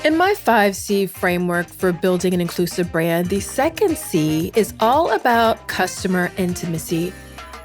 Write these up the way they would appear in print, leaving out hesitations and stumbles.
In my 5C framework for building an inclusive brand, the second C is all about customer intimacy.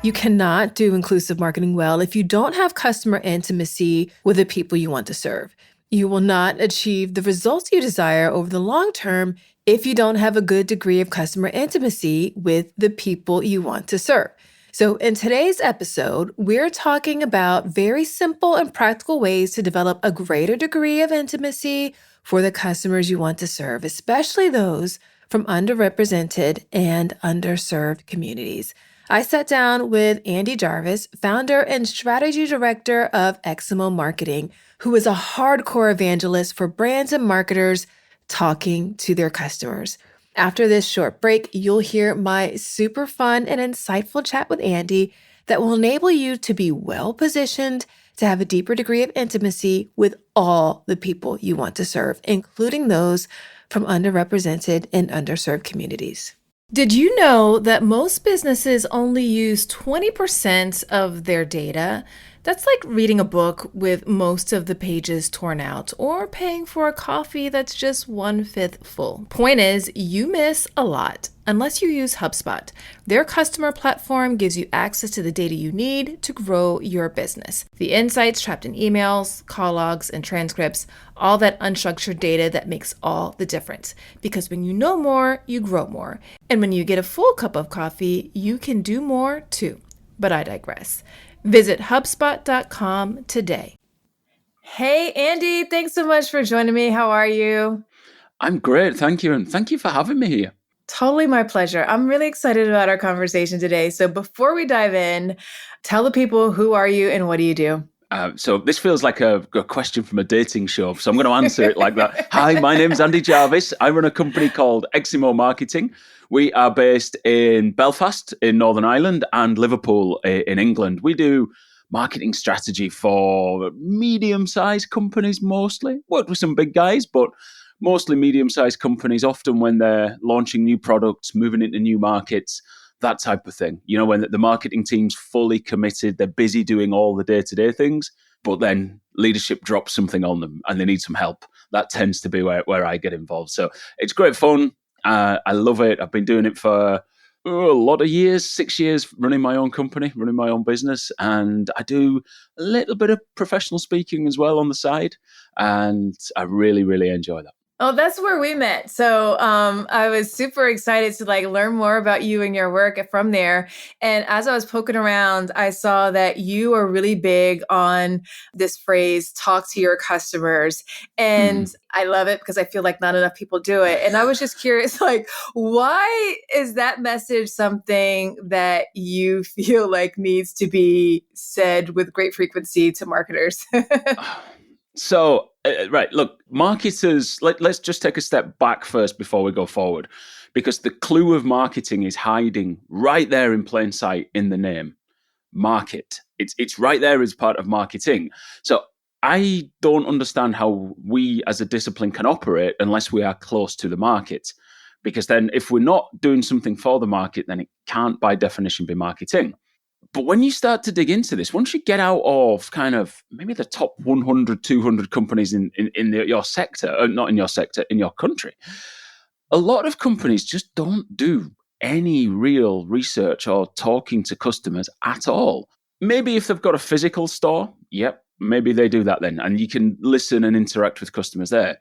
You cannot do inclusive marketing well if you don't have customer intimacy with the people you want to serve. You will not achieve the results you desire over the long term if you don't have a good degree of customer intimacy with the people you want to serve. So in today's episode, we're talking about very simple and practical ways to develop a greater degree of intimacy for the customers you want to serve, especially those from underrepresented and underserved communities. I sat down with Andi Jarvis, founder and strategy director of Eximo Marketing, who is a hardcore evangelist for brands and marketers talking to their customers. After this short break, you'll hear my super fun and insightful chat with Andi that will enable you to be well-positioned to have a deeper degree of intimacy with all the people you want to serve, including those from underrepresented and underserved communities. Did you know that most businesses only use 20% of their data? That's like reading a book with most of the pages torn out or paying for a coffee that's just 1/5 full. Point is, you miss a lot unless you use HubSpot. Their customer platform gives you access to the data you need to grow your business. The insights trapped in emails, call logs, and transcripts, all that unstructured data that makes all the difference. Because when you know more, you grow more. And when you get a full cup of coffee, you can do more too. But I digress. Visit HubSpot.com today. Hey, Andi, thanks so much for joining me. How are you? I'm great, thank you. And thank you for having me here. Totally my pleasure. I'm really excited about our conversation today. So before we dive in, tell the people, who are you and what do you do? So this feels like a question from a dating show, so I'm going to answer it like that. Hi, my name's Andi Jarvis. I run a company called Eximo Marketing. We are based in Belfast in Northern Ireland and Liverpool in England. We do marketing strategy for medium-sized companies mostly. Worked with some big guys, but mostly medium-sized companies, often when they're launching new products, moving into new markets, that type of thing. You know, when the marketing team's fully committed, they're busy doing all the day-to-day things, but then leadership drops something on them and they need some help. That tends to be where I get involved. So it's great fun. I love it. I've been doing it for a lot of years, 6 years, running my own company, running my own business. And I do a little bit of professional speaking as well on the side. And I really, really enjoy that. Oh, that's where we met. So I was super excited to learn more about you and your work from there. And as I was poking around, I saw that you are really big on this phrase, talk to your customers. And I love it because I feel like not enough people do it. And I was just curious, why is that message something that you feel like needs to be said with great frequency to marketers? So, right, look, marketers, let's just take a step back first before we go forward, because the clue of marketing is hiding right there in plain sight in the name, market. It's right there as part of marketing. So I don't understand how we as a discipline can operate unless we are close to the market, because then if we're not doing something for the market, then it can't by definition be marketing. But when you start to dig into this, once you get out of kind of maybe the top 100, 200 companies in your sector, not in your sector, in your country, a lot of companies just don't do any real research or talking to customers at all. Maybe if they've got a physical store, yep, maybe they do that then, and you can listen and interact with customers there.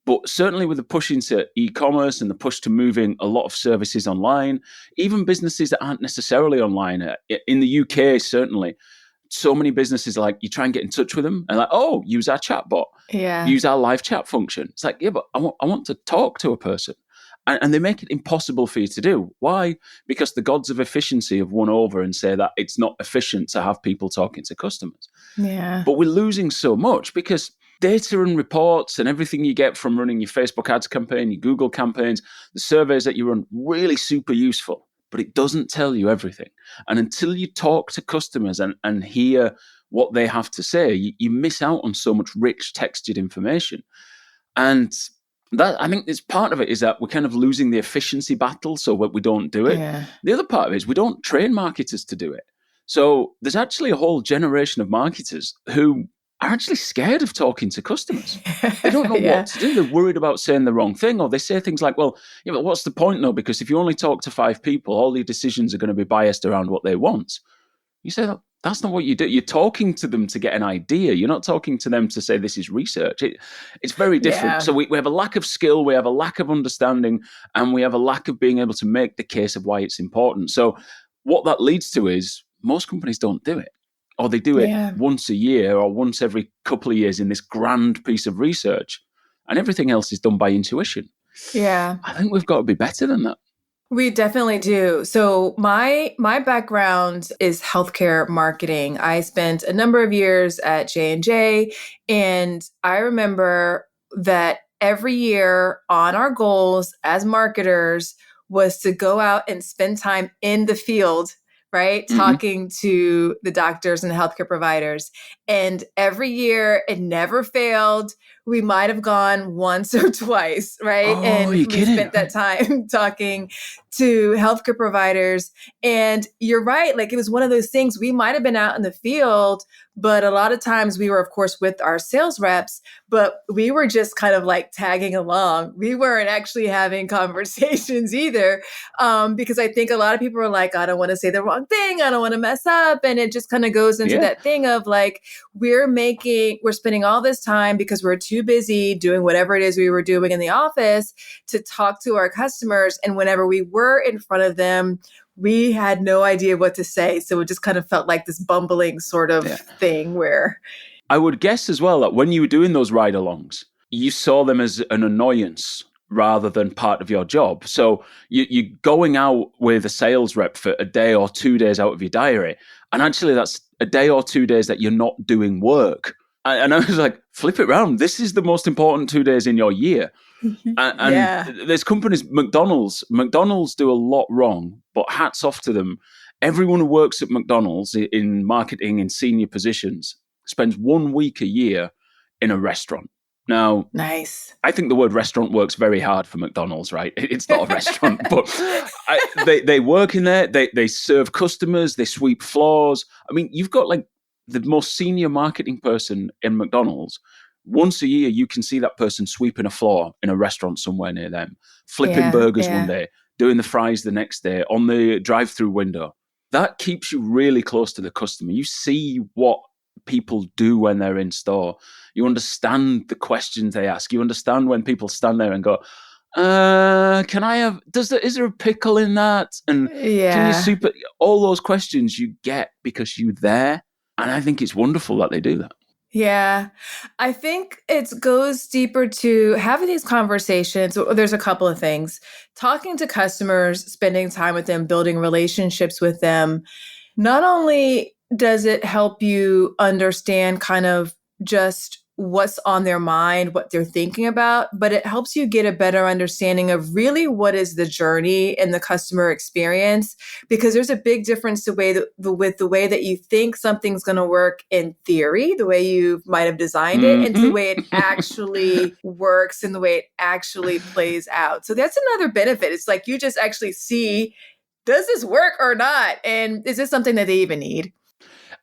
But certainly with the push into e-commerce and the push to moving a lot of services online, even businesses that aren't necessarily online, in the UK certainly, so many businesses you try and get in touch with them and use our chatbot, use our live chat function. It's like, yeah, but I want to talk to a person. And they make it impossible for you to do. Why? Because the gods of efficiency have won over and say that it's not efficient to have people talking to customers. Yeah. But we're losing so much because data and reports and everything you get from running your Facebook ads campaign, your Google campaigns, the surveys that you run, really super useful, but it doesn't tell you everything. And until you talk to customers and hear what they have to say, you miss out on so much rich textured information. And that, I think, is part of it, is that we're kind of losing the efficiency battle, so we don't do it. Yeah. The other part of it is we don't train marketers to do it. So there's actually a whole generation of marketers who are actually scared of talking to customers. They don't know Yeah. what to do. They're worried about saying the wrong thing, or they say things like, well, yeah, but what's the point though? Because if you only talk to 5 people, all your decisions are going to be biased around what they want. You say that's not what you do. You're talking to them to get an idea. You're not talking to them to say this is research. It's very different. Yeah. So we have a lack of skill, we have a lack of understanding, and we have a lack of being able to make the case of why it's important. So what that leads to is most companies don't do it, or they do it Yeah. once a year or once every couple of years in this grand piece of research, and everything else is done by intuition. Yeah. I think we've got to be better than that. We definitely do. So my background is healthcare marketing. I spent a number of years at J&J, and I remember that every year on our goals as marketers was to go out and spend time in the field, right? Mm-hmm. Talking to the doctors and the healthcare providers. And every year it never failed. We might have gone once or twice, right? Oh, And you're we kidding. spent that time talking to healthcare providers. And you're right, like it was one of those things. We might have been out in the field, but a lot of times we were, of course, with our sales reps, but we were just kind of like tagging along. We weren't actually having conversations either, because I think a lot of people are like, I don't want to say the wrong thing. I don't want to mess up. And it just kind of goes into that thing of like, we're spending all this time because we're too busy doing whatever it is we were doing in the office to talk to our customers. And whenever we were in front of them, we had no idea what to say. So it just kind of felt like this bumbling sort of thing where. I would guess as well that when you were doing those ride-alongs, you saw them as an annoyance rather than part of your job. So you're going out with a sales rep for a day or 2 days out of your diary. And actually that's a day or 2 days that you're not doing work. And I was like, flip it around. This is the most important 2 days in your year. And there's companies, McDonald's do a lot wrong, but hats off to them. Everyone who works at McDonald's in marketing in senior positions spends 1 week a year in a restaurant. Now, nice. I think the word restaurant works very hard for McDonald's, right? It's not a restaurant, but they work in there. They serve customers. They sweep floors. I mean, you've got like the most senior marketing person in McDonald's. Once a year, you can see that person sweeping a floor in a restaurant somewhere near them, flipping burgers one day, doing the fries the next day on the drive-through window. That keeps you really close to the customer. You see what people do when they're in store. You understand the questions they ask. You understand when people stand there and go, can I have, is there a pickle in that? And can you soup it? All those questions you get because you're there. And I think it's wonderful that they do that. Yeah, I think it goes deeper to having these conversations. There's a couple of things. Talking to customers, spending time with them, building relationships with them. Not only does it help you understand kind of just what's on their mind, what they're thinking about, but it helps you get a better understanding of really what is the journey and the customer experience, because there's a big difference with the way that you think something's going to work in theory, the way you might have designed it, and to the way it actually works and the way it actually plays out. So that's another benefit. It's like you just actually see, does this work or not? And is this something that they even need?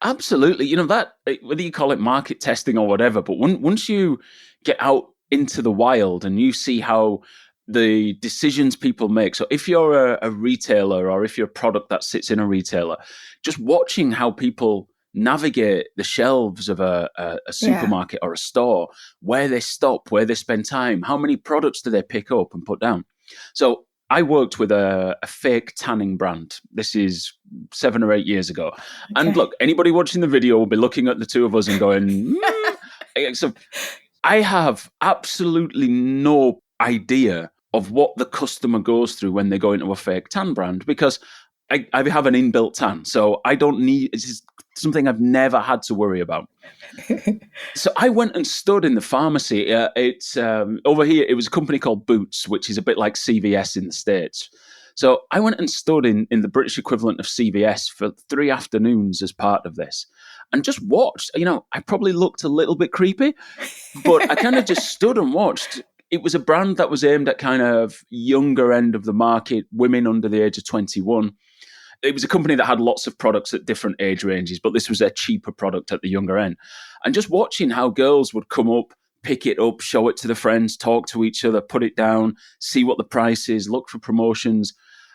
Absolutely. You know, that, whether you call it market testing or whatever, but once you get out into the wild and you see how the decisions people make. So if you're a retailer or if you're a product that sits in a retailer, just watching how people navigate the shelves of a supermarket or a store, where they stop, where they spend time, how many products do they pick up and put down. So I worked with a fake tanning brand. This is 7 or 8 years ago. Okay. And look, anybody watching the video will be looking at the two of us and going, So I have absolutely no idea of what the customer goes through when they go into a fake tan brand, because I have an inbuilt tan. So I don't need, it's something I've never had to worry about. So I went and stood in the pharmacy. It's over here. It was a company called Boots, which is a bit like CVS in the States. So I went and stood in the British equivalent of CVS for 3 afternoons as part of this and just watched. You know, I probably looked a little bit creepy, but I kind of just stood and watched. It was a brand that was aimed at kind of younger end of the market, women under the age of 21. it was a company that had lots of products at different age ranges, but this was a cheaper product at the younger end. And just watching how girls would come up, pick it up, show it to the friends, talk to each other, put it down, see what the price is, look for promotions,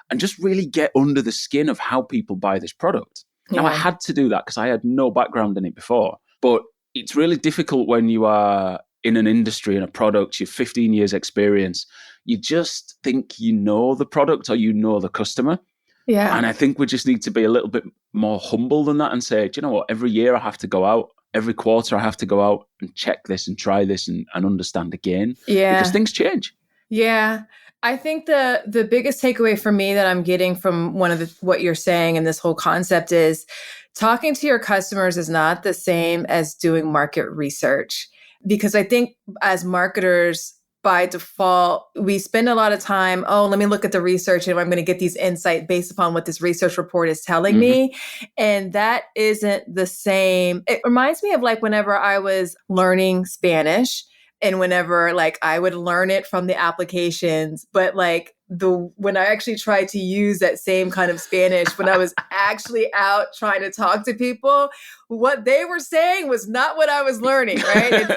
and just really get under the skin of how people buy this product. Now, I had to do that because I had no background in it before. But it's really difficult when you are in an industry and a product, you have 15 years experience, you just think you know the product or you know the customer. Yeah. And I think we just need to be a little bit more humble than that and say, do you know what, every year I have to go out, every quarter I have to go out and check this and try this and understand again. Yeah. Because things change. Yeah. I think the biggest takeaway for me that I'm getting from what you're saying and this whole concept is talking to your customers is not the same as doing market research. Because I think as marketers, by default, we spend a lot of time, let me look at the research and I'm going to get these insights based upon what this research report is telling me. And that isn't the same. It reminds me of like whenever I was learning Spanish and whenever like I would learn it from the applications, but like when I actually tried to use that same kind of Spanish, when I was actually out trying to talk to people, what they were saying was not what I was learning, right?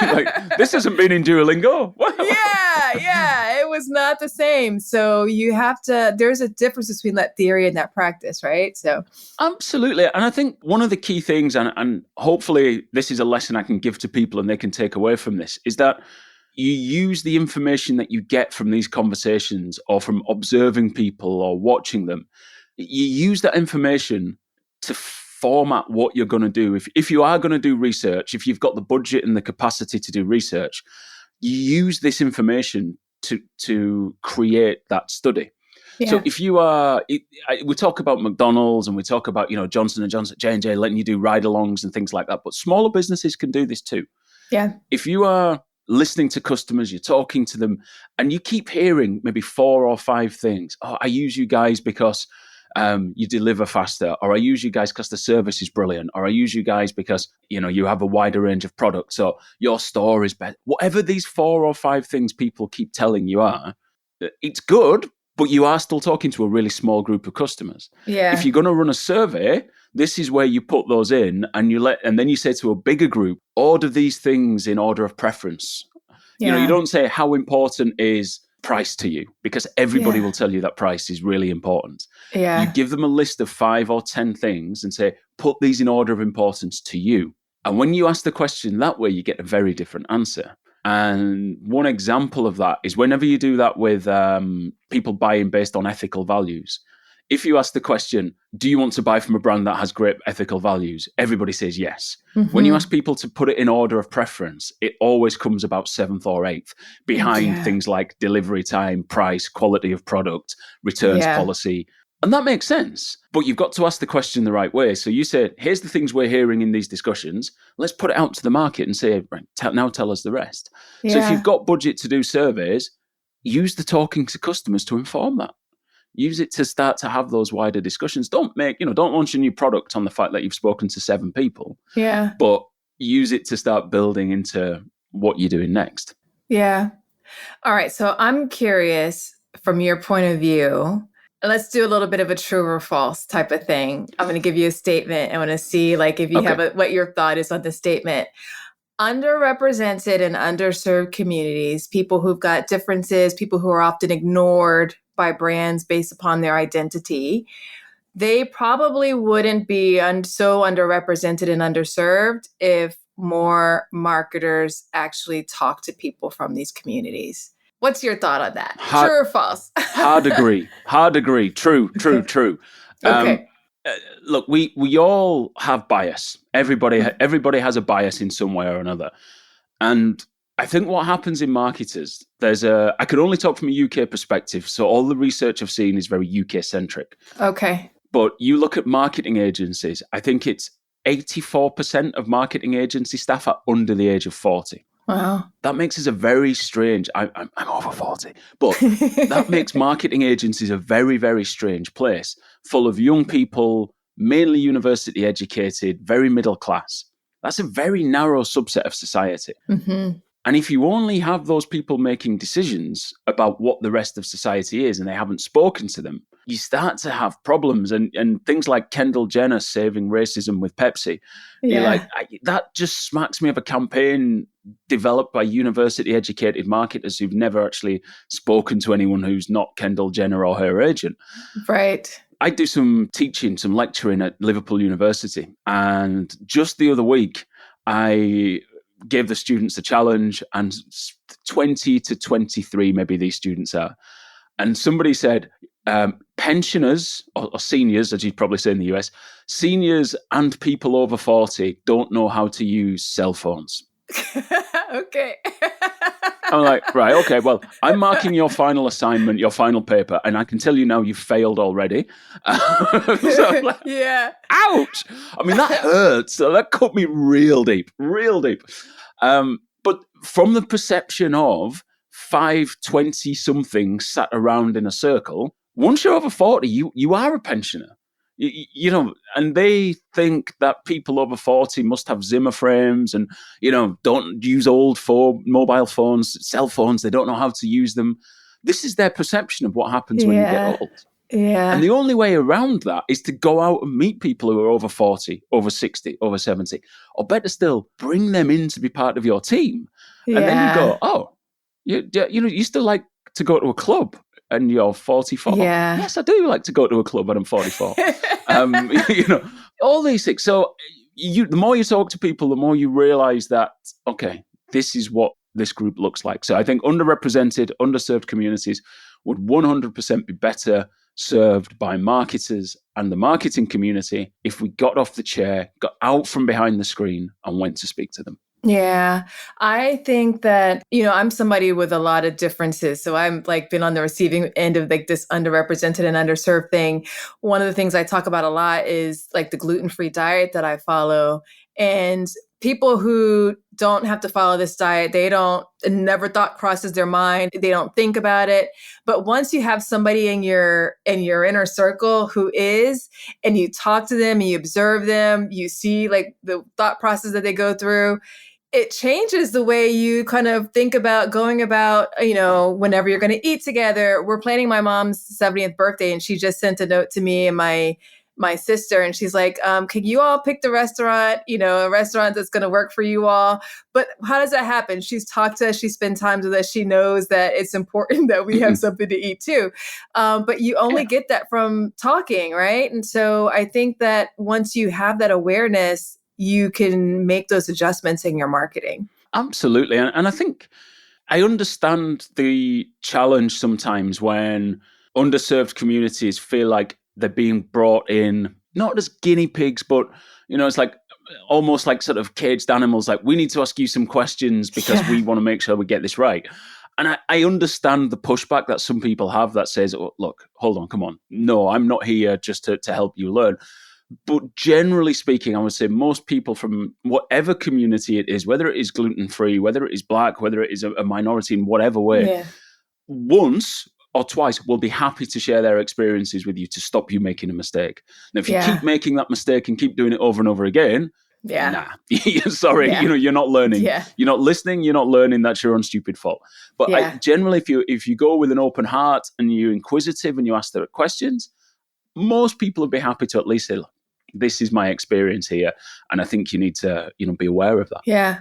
Like, this hasn't been in Duolingo. Yeah, it was not the same. So there's a difference between that theory and that practice, right? So absolutely. And I think one of the key things, and hopefully this is a lesson I can give to people and they can take away from this, is that you use the information that you get from these conversations or from observing people or watching them. You use that information to format what you're going to do. If you are going to do research, if you've got the budget and the capacity to do research, you use this information to create that study. Yeah. So if you are, we talk about McDonald's and we talk about, Johnson & Johnson, J&J letting you do ride-alongs and things like that, but smaller businesses can do this too. Yeah. If you are listening to customers, you're talking to them, and you keep hearing maybe 4 or 5 things. I use you guys because you deliver faster, or I use you guys because the service is brilliant, or I use you guys because you have a wider range of products, or your store is better. Whatever these 4 or 5 things people keep telling you are, it's good, but you are still talking to a really small group of customers. Yeah. If you're going to run a survey, this is where you put those in, and then you say to a bigger group, order these things in order of preference. Yeah. You don't say how important is price to you, because everybody will tell you that price is really important. Yeah. You give them a list of 5 or 10 things and say, put these in order of importance to you. And when you ask the question that way, you get a very different answer. And one example of that is whenever you do that with people buying based on ethical values. If you ask the question, do you want to buy from a brand that has great ethical values? Everybody says yes. When you ask people to put it in order of preference, it always comes about 7th or 8th behind things like delivery time, price, quality of product, returns policy. And that makes sense. But you've got to ask the question the right way. So you say, here's the things we're hearing in these discussions. Let's put it out to the market and say, right, now tell us the rest. Yeah. So if you've got budget to do surveys, use the talking to customers to inform that. Use it to start to have those wider discussions. Don't launch a new product on the fact that you've spoken to 7 people. Yeah. But use it to start building into what you're doing next. Yeah. All right. So I'm curious from your point of view. Let's do a little bit of a true or false type of thing. I'm going to give you a statement. I want to see like if you have what your thought is on the statement. Underrepresented and underserved communities, people who've got differences, people who are often ignored by brands based upon their identity, they probably wouldn't be so underrepresented and underserved if more marketers actually talk to people from these communities. What's your thought on that? True or false? Hard agree. True. Okay. Look, we all have bias. Everybody has a bias in some way or another. And I think what happens in marketers, I could only talk from a UK perspective, so all the research I've seen is very UK centric. Okay. But you look at marketing agencies, I think it's 84% of marketing agency staff are under the age of 40. Wow. That makes us a very strange, I'm over 40, but that makes marketing agencies a very, very strange place, full of young people, mainly university educated, very middle class. That's a very narrow subset of society. And if you only have those people making decisions about what the rest of society is and they haven't spoken to them, you start to have problems. And things like Kendall Jenner saving racism with Pepsi, you're like, that just smacks me of a campaign developed by university-educated marketers who've never actually spoken to anyone who's not Kendall Jenner or her agent. Right. I do some teaching, some lecturing at Liverpool University. And just the other week, I gave the students a challenge, and 20 to 23, maybe these students are. And somebody said, pensioners or seniors, as you'd probably say in the US, seniors and people over 40 don't know how to use cell phones. Okay. I'm like, right, okay, well, I'm marking your final assignment, your final paper, and I can tell you now you've failed already. So I'm like, yeah. Ouch. I mean, that hurts. So that cut me real deep, real deep. But from the perception of 20-somethings sat around in a circle, once you're over 40, you are a pensioner. You know, and they think that people over 40 must have Zimmer frames and, you know, don't use old mobile phones, cell phones. They don't know how to use them. This is their perception of what happens when you get old. Yeah. And the only way around that is to go out and meet people who are over 40, over 60, over 70, or better still, bring them in to be part of your team. Yeah. And then you go, oh, you still like to go to a club and you're 44. Yeah. Yes, I do like to go to a club and I'm 44. You know, all these things. So the more you talk to people, the more you realize that, okay, this is what this group looks like. So I think underrepresented, underserved communities would 100% be better served by marketers and the marketing community if we got off the chair, got out from behind the screen and went to speak to them. Yeah, I think that, I'm somebody with a lot of differences. So I'm like been on the receiving end of like this underrepresented and underserved thing. One of the things I talk about a lot is like the gluten-free diet that I follow. And people who don't have to follow this diet, never thought crosses their mind. They don't think about it. But once you have somebody in your inner circle who is, and you talk to them and you observe them, you see like the thought process that they go through, it changes the way you kind of think about going about, whenever you're going to eat together. We're planning my mom's 70th birthday, and she just sent a note to me and my sister, and she's like, can you all pick the restaurant, a restaurant that's going to work for you all? But how does that happen? She's talked to us, she spent time with us, she knows that it's important that we have something to eat too. But you only get that from talking, right? And so I think that once you have that awareness, you can make those adjustments in your marketing. Absolutely. And I think I understand the challenge sometimes when underserved communities feel like they're being brought in, not as guinea pigs, but, it's like almost like sort of caged animals. Like, we need to ask you some questions because we want to make sure we get this right. And I understand the pushback that some people have that says, oh, look, hold on, come on. No, I'm not here just to help you learn. But generally speaking, I would say most people from whatever community it is, whether it is gluten-free, whether it is Black, whether it is a minority in whatever way, once or twice will be happy to share their experiences with you to stop you making a mistake. Now, if you keep making that mistake and keep doing it over and over again, sorry, you're not learning. You're not listening. You're not learning. That's your own stupid fault. But generally, if you go with an open heart and you're inquisitive and you ask the questions, most people would be happy to at least say, this is my experience here. And I think you need to, be aware of that. Yeah.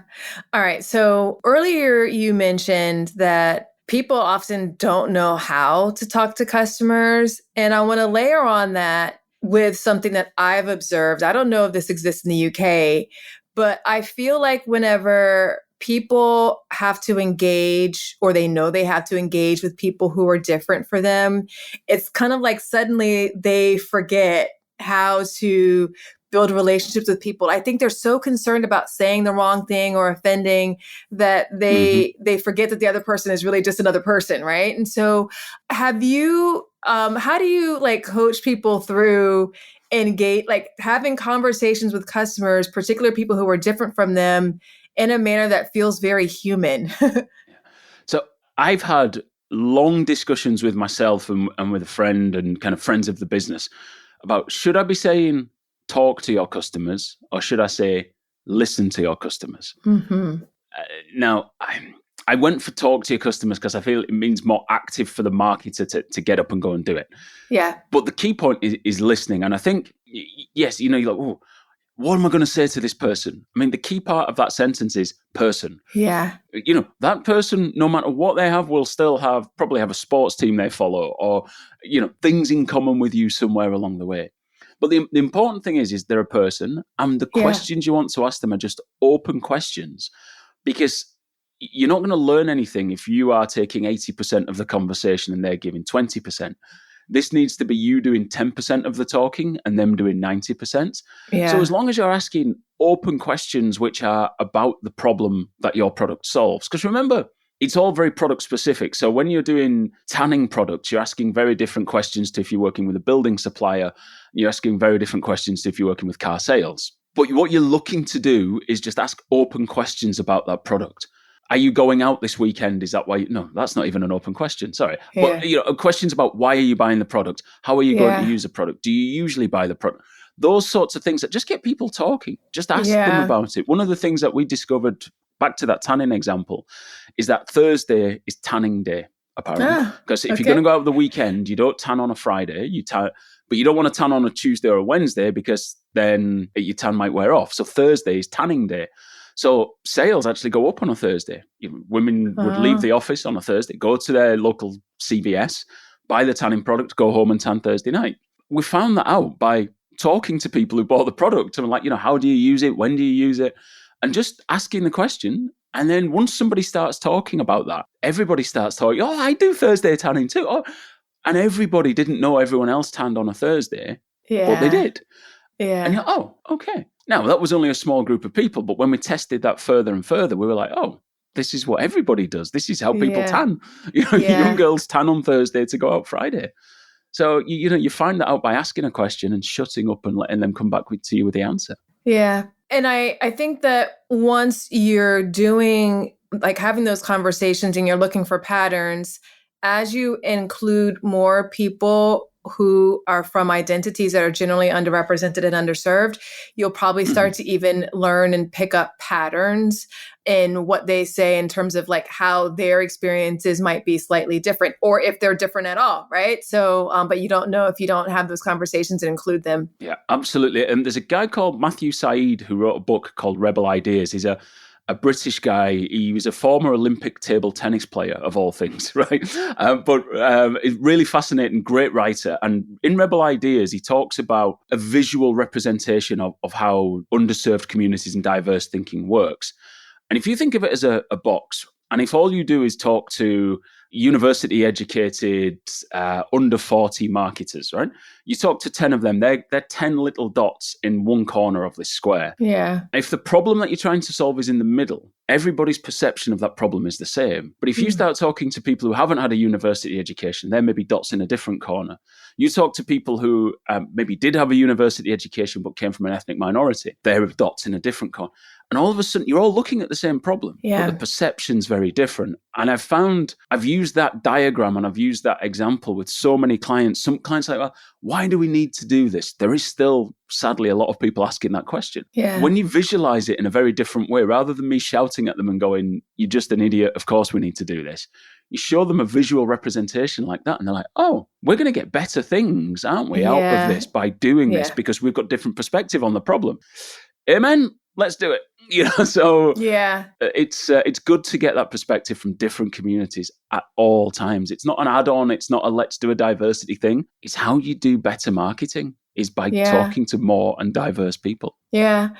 All right. So earlier you mentioned that people often don't know how to talk to customers. And I want to layer on that with something that I've observed. I don't know if this exists in the UK, but I feel like whenever people have to engage, or they know they have to engage with people who are different for them, it's kind of like suddenly they forget how to build relationships with people. I think they're so concerned about saying the wrong thing or offending that they forget that the other person is really just another person, right? And so how do you like coach people through having conversations with customers, particularly people who are different from them, in a manner that feels very human? So I've had long discussions with myself and with a friend and kind of friends of the business about, should I be saying talk to your customers or should I say listen to your customers? Now, I went for talk to your customers because I feel it means more active for the marketer to get up and go and do it. Yeah. But the key point is listening. And I think, yes, you're like, oh, what am I going to say to this person? I mean, the key part of that sentence is person. Yeah. That person, no matter what they have, will still probably have a sports team they follow, or, things in common with you somewhere along the way. But the important thing is they're a person, and the questions you want to ask them are just open questions, because you're not going to learn anything if you are taking 80% of the conversation and they're giving 20%. This needs to be you doing 10% of the talking and them doing 90%. Yeah. So as long as you're asking open questions which are about the problem that your product solves, because remember, it's all very product specific. So when you're doing tanning products, you're asking very different questions to if you're working with a building supplier. You're asking very different questions to if you're working with car sales. But what you're looking to do is just ask open questions about that product. Are you going out this weekend? Is that why? No, that's not even an open question. Sorry. Yeah. But questions about why are you buying the product? How are you going to use the product? Do you usually buy the product? Those sorts of things that just get people talking. Just ask them about it. One of the things that we discovered, back to that tanning example, is that Thursday is tanning day, apparently. Because if you're going to go out the weekend, you don't tan on a Friday, but you don't want to tan on a Tuesday or a Wednesday because then your tan might wear off. So Thursday is tanning day. So sales actually go up on a Thursday. Women would leave the office on a Thursday, go to their local CVS, buy the tanning product, go home and tan Thursday night. We found that out by talking to people who bought the product and like, how do you use it? When do you use it? And just asking the question. And then once somebody starts talking about that, everybody starts talking, oh, I do Thursday tanning too. Oh. And everybody didn't know everyone else tanned on a Thursday, but they did. Yeah. And okay. Now, that was only a small group of people, but when we tested that further and further, we were like, oh, this is what everybody does. This is how people tan. Young girls tan on Thursday to go out Friday. So, you find that out by asking a question and shutting up and letting them come back to you with the answer. Yeah. And I think that once you're doing, like having those conversations and you're looking for patterns, as you include more people who are from identities that are generally underrepresented and underserved, you'll probably start to even learn and pick up patterns in what they say in terms of like how their experiences might be slightly different, or if they're different at all, right? So, but you don't know if you don't have those conversations and include them. Yeah, absolutely. And there's a guy called Matthew Said who wrote a book called Rebel Ideas. He's a British guy. He was a former Olympic table tennis player, of all things, right? But he's really fascinating, great writer. And in Rebel Ideas, he talks about a visual representation of how underserved communities and diverse thinking works. And if you think of it as a box, and if all you do is talk to university-educated, under 40 marketers, right? You talk to 10 of them, they're 10 little dots in one corner of this square. Yeah. If the problem that you're trying to solve is in the middle, everybody's perception of that problem is the same. But if you start talking to people who haven't had a university education, they're maybe dots in a different corner. You talk to people who maybe did have a university education but came from an ethnic minority, they're dots in a different corner. And all of a sudden, you're all looking at the same problem, but the perception's very different. And I've used that diagram and I've used that example with so many clients. Some clients are like, well, why do we need to do this? There is still, sadly, a lot of people asking that question. Yeah. When you visualize it in a very different way, rather than me shouting at them and going, you're just an idiot, of course we need to do this. You show them a visual representation like that and they're like, oh, we're going to get better things, aren't we, out of this by doing this because we've got different perspective on the problem. Amen. Let's do it. So it's good to get that perspective from different communities at all times. It's not an add-on. It's not a let's do a diversity thing. It's how you do better marketing is by talking to more and diverse people. Yeah.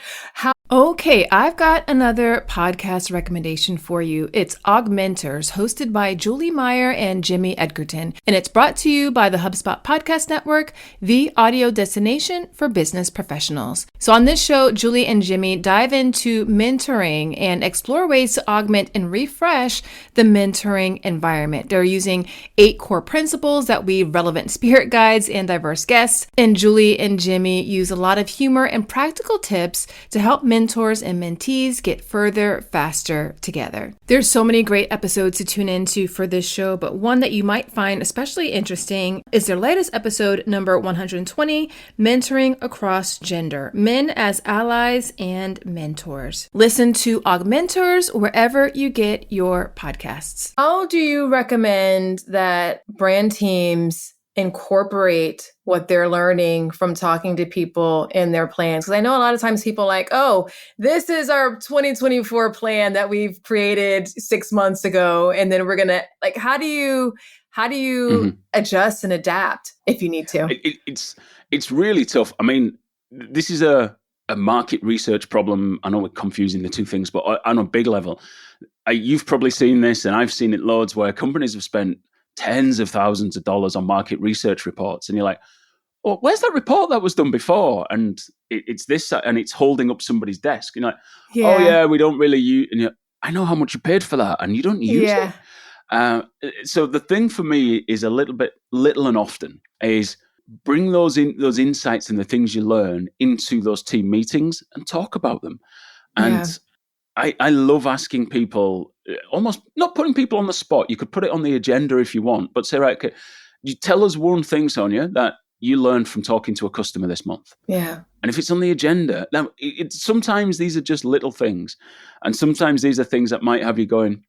Okay, I've got another podcast recommendation for you. It's Augmenters, hosted by Julie Meyer and Jimmy Edgerton, and it's brought to you by the HubSpot Podcast Network, the audio destination for business professionals. So on this show, Julie and Jimmy dive into mentoring and explore ways to augment and refresh the mentoring environment. They're using 8 core principles that weave relevant spirit guides and diverse guests, and Julie and Jimmy use a lot of humor and practical tips to help mentors and mentees get further faster together. There's so many great episodes to tune into for this show, but one that you might find especially interesting is their latest episode, number 120, Mentoring Across Gender, Men as Allies and Mentors. Listen to Augmentors wherever you get your podcasts. How do you recommend that brand teams incorporate what they're learning from talking to people in their plans? Because I know a lot of times people are like, oh, this is our 2024 plan that we've created 6 months ago. And then we're going to like, how do you adjust and adapt if you need to? It's really tough. I mean, this is a market research problem. I know we're confusing the two things, but on a big level, you've probably seen this and I've seen it loads where companies have spent tens of thousands of dollars on market research reports. And you're like, oh, where's that report that was done before? And it's this, and it's holding up somebody's desk. You're like, oh yeah, we don't really use, and I know how much you paid for that and you don't use it. So the thing for me is little and often is bring those insights and the things you learn into those team meetings and talk about them. And I love asking people, almost not putting people on the spot. You could put it on the agenda if you want, but say, right, okay, you tell us one thing, Sonia, that you learned from talking to a customer this month. Yeah. And if it's on the agenda, now sometimes these are just little things. And sometimes these are things that might have you going,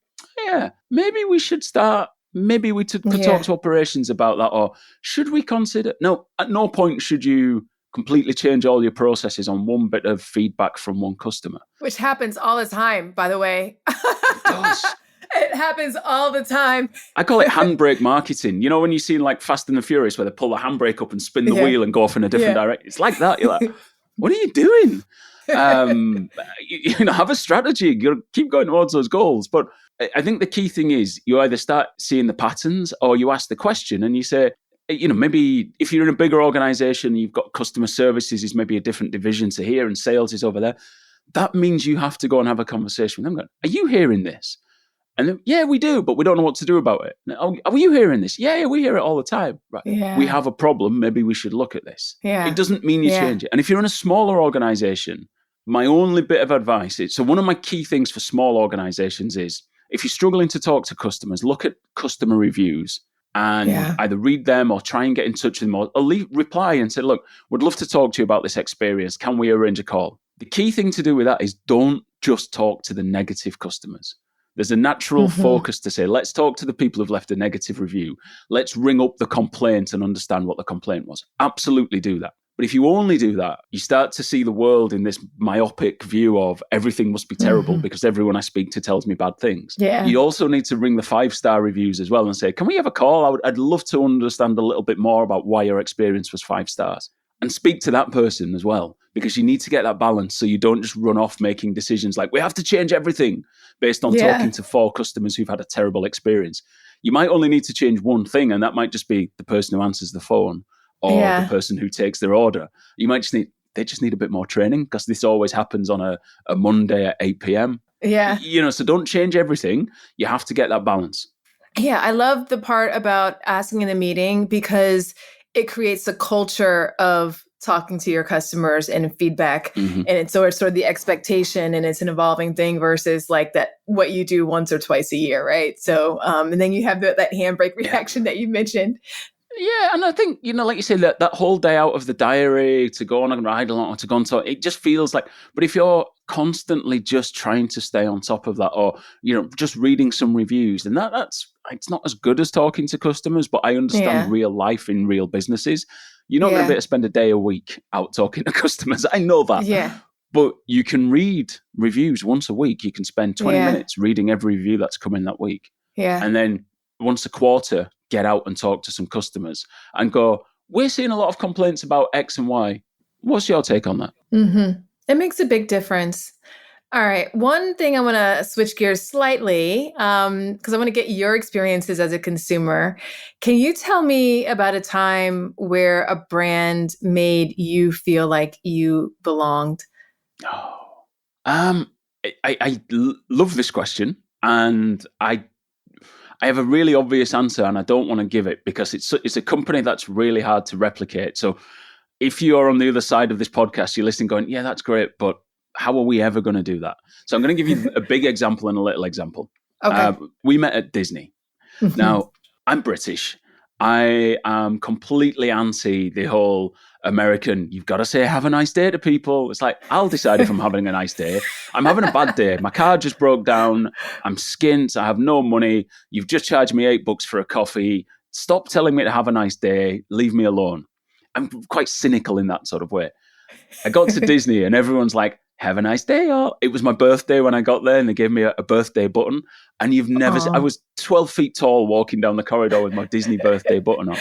yeah, maybe we should start, maybe we could talk to operations about that. Or should we consider? No, at no point should you completely change all your processes on one bit of feedback from one customer. Which happens all the time, by the way. It does. It happens all the time. I call it handbrake marketing. You know, when you see like Fast and the Furious where they pull the handbrake up and spin the wheel and go off in a different direction. It's like that. You're like, what are you doing? Have a strategy. You keep going towards those goals. But I think the key thing is you either start seeing the patterns or you ask the question and you say, maybe if you're in a bigger organization, you've got customer services is maybe a different division to here and sales is over there. That means you have to go and have a conversation with them. Going, are you hearing this? And then, yeah, we do, but we don't know what to do about it. Are you hearing this? Yeah, we hear it all the time. Right. Yeah. We have a problem. Maybe we should look at this. Yeah. It doesn't mean you change it. And if you're in a smaller organization, my only bit of advice is, so one of my key things for small organizations is if you're struggling to talk to customers, look at customer reviews and either read them or try and get in touch with them or reply and say, look, would love to talk to you about this experience. Can we arrange a call? The key thing to do with that is don't just talk to the negative customers. There's a natural focus to say, let's talk to the people who've left a negative review. Let's ring up the complaint and understand what the complaint was. Absolutely do that. But if you only do that, you start to see the world in this myopic view of everything must be terrible because everyone I speak to tells me bad things. Yeah. You also need to ring the 5-star reviews as well and say, can we have a call? I'd love to understand a little bit more about why your experience was 5 stars. And speak to that person as well, because you need to get that balance so you don't just run off making decisions like we have to change everything based on talking to 4 customers who've had a terrible experience. You might only need to change one thing, and that might just be the person who answers the phone or the person who takes their order. You might they just need a bit more training because this always happens on a Monday at 8 p.m. Yeah. So don't change everything. You have to get that balance. Yeah. I love the part about asking in the meeting because it creates a culture of talking to your customers and feedback. And it's sort of the expectation and it's an evolving thing versus like that, what you do once or twice a year. Right. So, and then you have that handbrake reaction that you mentioned. Yeah, and I think, like you say, that whole day out of the diary to go on and ride along or to go on top, it just feels like, but if you're constantly just trying to stay on top of that or, just reading some reviews, then it's not as good as talking to customers, but I understand real life in real businesses. You're not going to be able to spend a day a week out talking to customers. I know that. Yeah. But you can read reviews once a week. You can spend 20 minutes reading every review that's come in that week. Yeah. And then once a quarter, get out and talk to some customers and go, we're seeing a lot of complaints about X and Y. What's your take on that? It makes a big difference. All right. One thing I want to switch gears slightly because I want to get your experiences as a consumer. Can you tell me about a time where a brand made you feel like you belonged? I love this question, and I have a really obvious answer, and I don't want to give it because it's a company that's really hard to replicate. So if you're on the other side of this podcast, you're listening going, yeah, that's great, but how are we ever going to do that? So I'm going to give you a big example and a little example. Okay. We met at Disney. Now, I'm British. I am completely anti the whole American, you've got to say have a nice day to people. It's like, I'll decide if I'm having a nice day. I'm having a bad day. My car just broke down. I'm skint. I have no money. You've just charged me $8 for a coffee. Stop telling me to have a nice day. Leave me alone. I'm quite cynical in that sort of way. I got to Disney and everyone's like, have a nice day, y'all. It was my birthday when I got there and they gave me a birthday button. And you've never I was 12 feet tall walking down the corridor with my Disney birthday button on.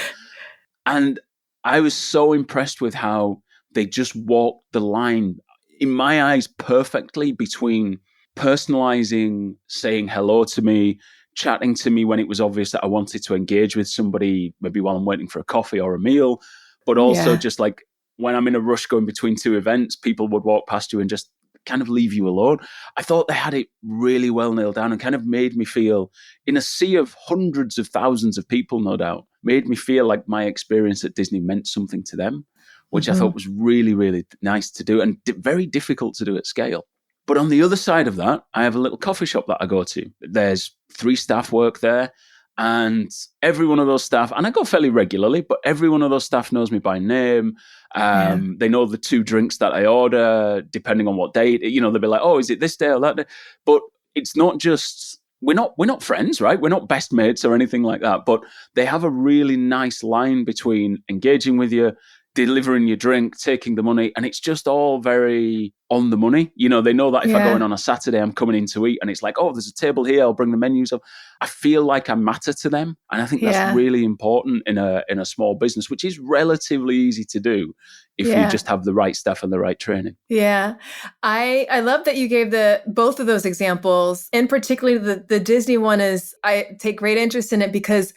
And I was so impressed with how they just walked the line, in my eyes, perfectly between personalizing, saying hello to me, chatting to me when it was obvious that I wanted to engage with somebody, maybe while I'm waiting for a coffee or a meal, but also just like when I'm in a rush going between two events, people would walk past you and just kind of leave you alone. I thought they had it really well nailed down and kind of made me feel, in a sea of hundreds of thousands of people, no doubt, made me feel like my experience at Disney meant something to them, which I thought was really, really nice to do and very difficult to do at scale. But on the other side of that, I have a little coffee shop that I go to. There's 3 staff work there. And every one of those staff, and I go fairly regularly, but every one of those staff knows me by name. They know the 2 drinks that I order, depending on what day. They'll be like, "Oh, is it this day or that day?" But it's not just we're not friends, right? We're not best mates or anything like that. But they have a really nice line between engaging with you, delivering your drink, taking the money, and it's just all very on the money. They know that if I go in on a Saturday, I'm coming in to eat, and it's like, oh, there's a table here, I'll bring the menus up. I feel like I matter to them, and I think that's really important in a small business, which is relatively easy to do if you just have the right staff and the right training. Yeah. I love that you gave both of those examples, and particularly the Disney one I take great interest in it because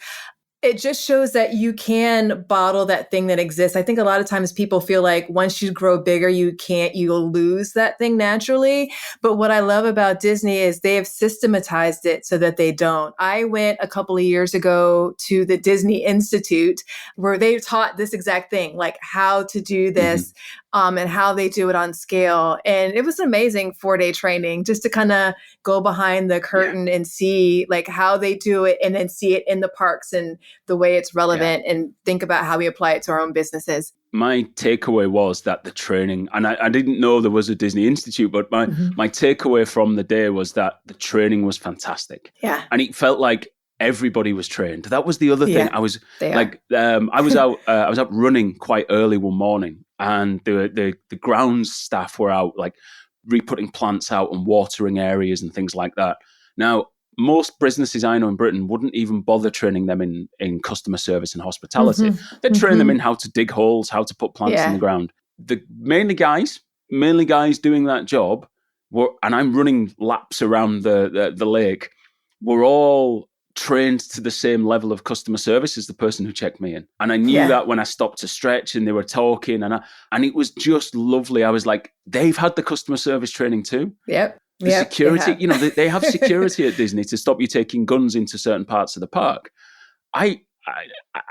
it just shows that you can bottle that thing that exists. I think a lot of times people feel like once you grow bigger, you'll lose that thing naturally. But what I love about Disney is they have systematized it so that they don't. I went a couple of years ago to the Disney Institute where they taught this exact thing, like how to do this. And how they do it on scale. And it was an amazing 4-day training just to kind of go behind the curtain and see like how they do it and then see it in the parks and the way it's relevant and think about how we apply it to our own businesses. My takeaway was that the training, and I didn't know there was a Disney Institute, but my takeaway from the day was that the training was fantastic. Yeah. And it felt like everybody was trained. That was the other thing. I was I was out running quite early one morning, and the grounds staff were out like re-putting plants out and watering areas and things like that. Now, most businesses I know in Britain wouldn't even bother training them in customer service and hospitality. They'd train them in how to dig holes, how to put plants in the ground. The mainly guys doing that job and I'm running laps around the lake, were all trained to the same level of customer service as the person who checked me in. And I knew that when I stopped to stretch and they were talking and it was just lovely. I was like, they've had the customer service training too. Yep. The security, they have security at Disney to stop you taking guns into certain parts of the park. I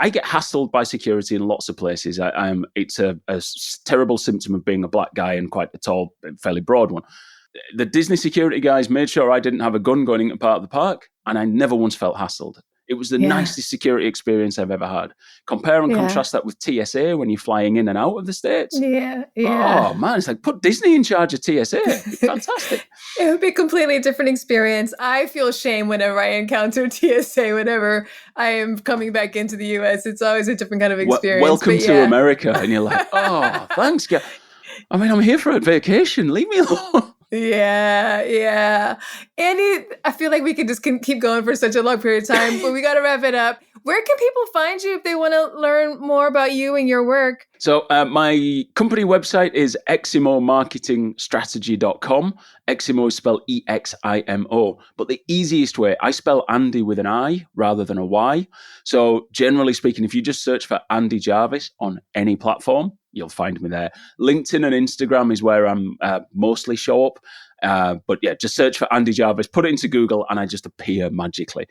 get hassled by security in lots of places. It's a terrible symptom of being a black guy and quite a tall, fairly broad one. The Disney security guys made sure I didn't have a gun going into part of the park, and I never once felt hassled. It was the nicest security experience I've ever had. Compare and contrast that with TSA when you're flying in and out of the States. Yeah. Oh, man, it's like, put Disney in charge of TSA. It's fantastic. It would be a completely different experience. I feel shame whenever I encounter TSA, whenever I am coming back into the US. It's always a different kind of experience. Welcome to America. And you're like, oh, thanks. I mean, I'm here for a vacation. Leave me alone. Yeah. Andy, I feel like we could just keep going for such a long period of time, but we got to wrap it up. Where can people find you if they want to learn more about you and your work? So my company website is eximomarketingstrategy.com. Eximo is spelled EXIMO. But the easiest way, I spell Andy with an I rather than a Y. So generally speaking, if you just search for Andi Jarvis on any platform, you'll find me there. LinkedIn and Instagram is where I'm mostly show up. But yeah, just search for Andi Jarvis, put it into Google, and I just appear magically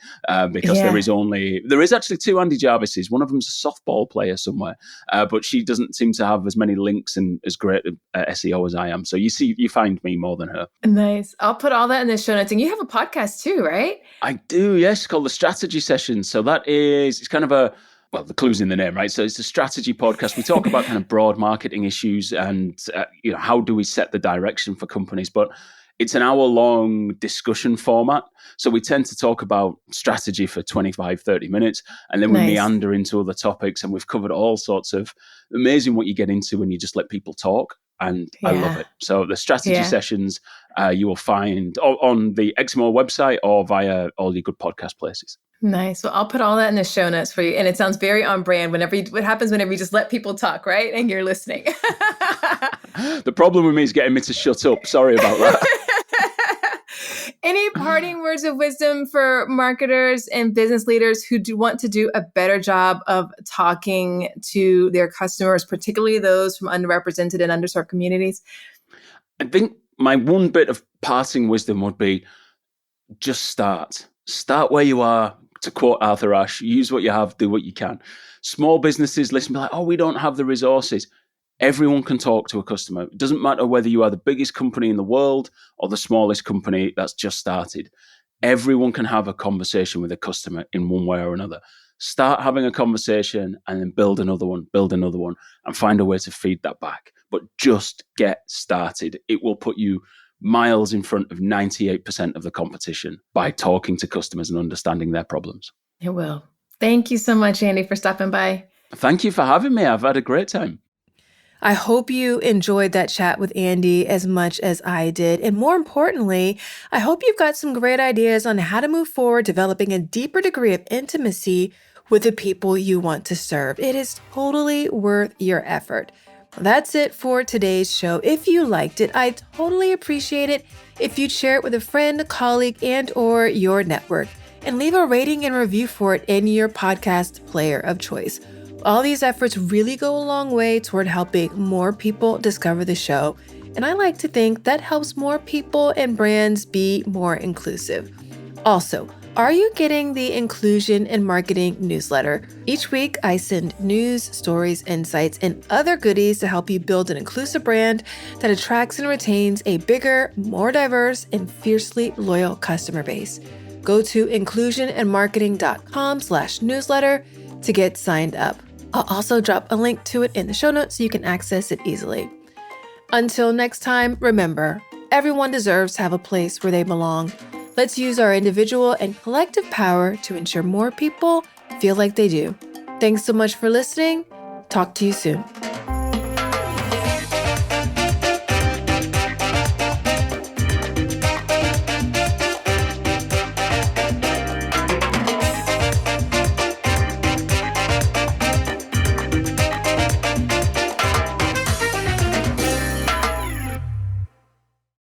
because there is actually two Andi Jarvises. One of them's a softball player somewhere, but she doesn't seem to have as many links and as great SEO as I am. So you find me more than her. Nice. I'll put all that in the show notes. And you have a podcast too, right? I do, yes. It's called The Strategy Session. So it's kind of the clue's in the name, right? So it's a strategy podcast. We talk about kind of broad marketing issues and, how do we set the direction for companies? But it's an hour-long discussion format. So we tend to talk about strategy for 25, 30 minutes, and then we meander into other topics, and we've covered all sorts of amazing what you get into when you just let people talk. And I love it. So the strategy sessions you will find on the Eximo website or via all your good podcast places. Nice. Well, I'll put all that in the show notes for you. And it sounds very on brand what happens whenever you just let people talk, right? And you're listening. The problem with me is getting me to shut up. Sorry about that. Any parting words of wisdom for marketers and business leaders who want to do a better job of talking to their customers, particularly those from underrepresented and underserved communities? I think my one bit of parting wisdom would be just start. Start where you are. To quote Arthur Ashe, use what you have, do what you can. Small businesses listen, be like, oh, we don't have the resources. Everyone can talk to a customer. It doesn't matter whether you are the biggest company in the world or the smallest company that's just started. Everyone can have a conversation with a customer in one way or another. Start having a conversation and then build another one, and find a way to feed that back. But just get started. It will put you miles in front of 98% of the competition by talking to customers and understanding their problems. It will. Thank you so much, Andi, for stopping by. Thank you for having me. I've had a great time. I hope you enjoyed that chat with Andi as much as I did. And more importantly, I hope you've got some great ideas on how to move forward, developing a deeper degree of intimacy with the people you want to serve. It is totally worth your effort. That's it for today's show. If you liked it, I'd totally appreciate it if you'd share it with a friend, colleague, and or your network, and leave a rating and review for it in your podcast player of choice. All these efforts really go a long way toward helping more people discover the show, and I like to think that helps more people and brands be more inclusive. Also, are you getting the Inclusion in Marketing newsletter? Each week, I send news, stories, insights, and other goodies to help you build an inclusive brand that attracts and retains a bigger, more diverse, and fiercely loyal customer base. Go to inclusionandmarketing.com/newsletter to get signed up. I'll also drop a link to it in the show notes so you can access it easily. Until next time, remember, everyone deserves to have a place where they belong. Let's use our individual and collective power to ensure more people feel like they do. Thanks so much for listening. Talk to you soon.